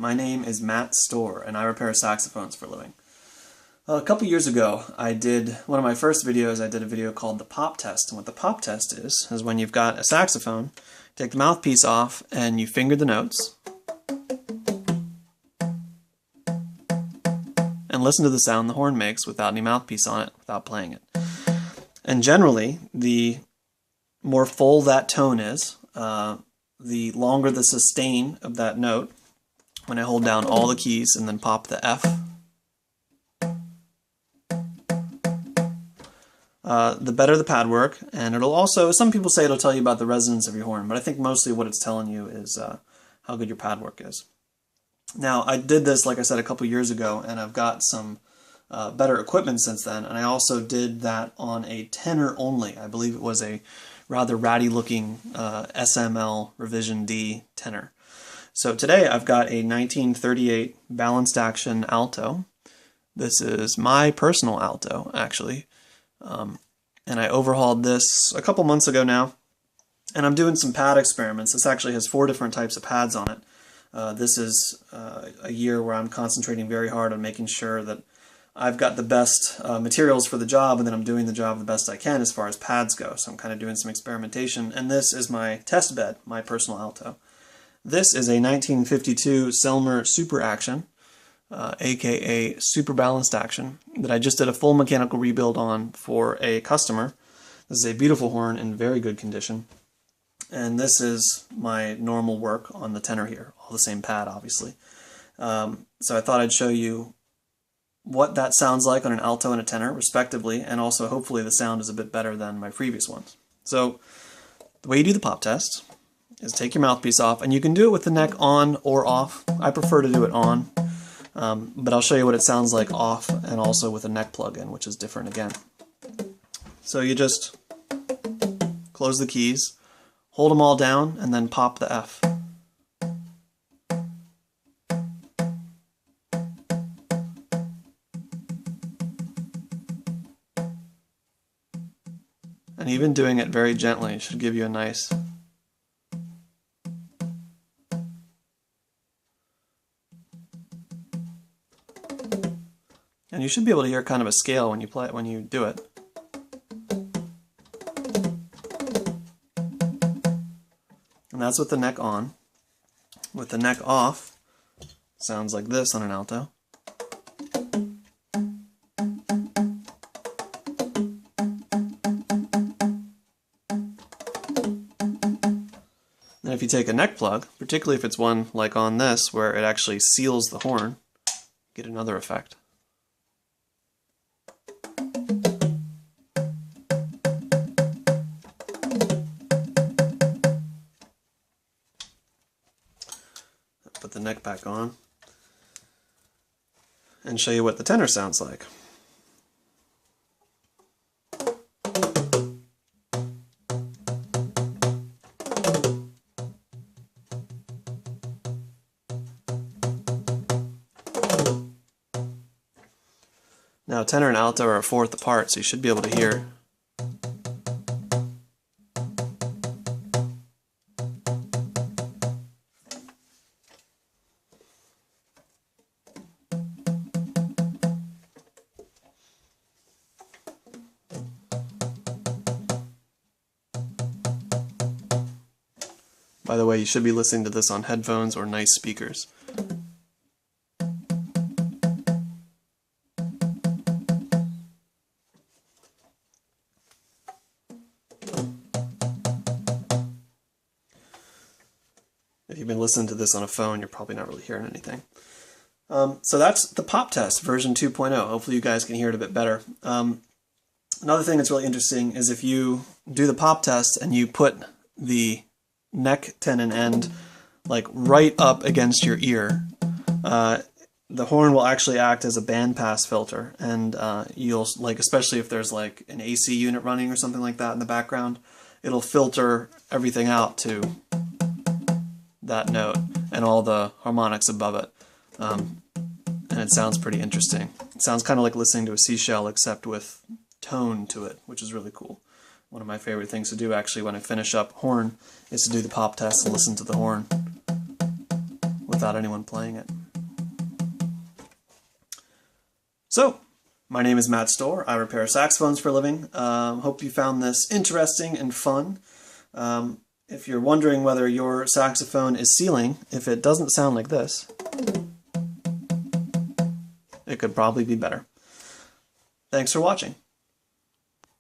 My name is Matt Stohrer, and I repair saxophones for a living. A couple years ago, I did one of my first videos. I did a video called the pop test, and what the pop test is when you've got a saxophone, take the mouthpiece off, and you finger the notes, and listen to the sound the horn makes without any mouthpiece on it, without playing it. And generally, the more full that tone is, the longer the sustain of that note. When I hold down all the keys and then pop the F, the better the pad work, and it'll also, some people say it'll tell you about the resonance of your horn, but I think mostly what it's telling you is how good your pad work is. Now, I did this, like I said, a couple years ago, and I've got some better equipment since then, and I also did that on a tenor only. I believe it was a rather ratty looking SML Revision D tenor. So today I've got a 1938 balanced action alto. This is my personal alto, actually. And I overhauled this a couple months ago now, and I'm doing some pad experiments. This actually has 4 different types of pads on it. This is a year where I'm concentrating very hard on making sure that I've got the best materials for the job, and then I'm doing the job the best I can as far as pads go. So I'm kind of doing some experimentation, and this is my test bed, my personal alto. This is a 1952 Selmer Super Action, aka Super Balanced Action, that I just did a full mechanical rebuild on for a customer. This is a beautiful horn in very good condition, and this is my normal work on the tenor here, all the same pad obviously. So I thought I'd show you what that sounds like on an alto and a tenor respectively, and also hopefully the sound is a bit better than my previous ones. So the way you do the pop test is take your mouthpiece off, and you can do it with the neck on or off. I prefer to do it on, but I'll show you what it sounds like off and also with a neck plug in, which is different again. So you just close the keys, hold them all down, and then pop the F. And even doing it very gently should give you a nice and you should be able to hear kind of a scale when you play it, when you do it. And that's with the neck on. With the neck off, sounds like this on an alto. And if you take a neck plug, particularly if it's one like on this, where it actually seals the horn, get another effect. Put the neck back on and show you what the tenor sounds like. Now, tenor and alto are a fourth apart, so you should be able to hear. By the way, you should be listening to this on headphones or nice speakers. If you've been listening to this on a phone, you're probably not really hearing anything. So that's the pop test, version 2.0. Hopefully you guys can hear it a bit better. Another thing that's really interesting is if you do the pop test and you put the neck tenon end like right up against your ear, the horn will actually act as a bandpass filter, and you'll, like, especially if there's like an AC unit running or something like that in the background, it'll filter everything out to that note and all the harmonics above it, and it sounds pretty interesting. It sounds kind of like listening to a seashell, except with tone to it, which is really cool. One of my favorite things to do actually when I finish up horn is to do the pop test and listen to the horn without anyone playing it. So, my name is Matt Stohrer. I repair saxophones for a living. Hope you found this interesting and fun. If you're wondering whether your saxophone is sealing, if it doesn't sound like this, it could probably be better. Thanks for watching.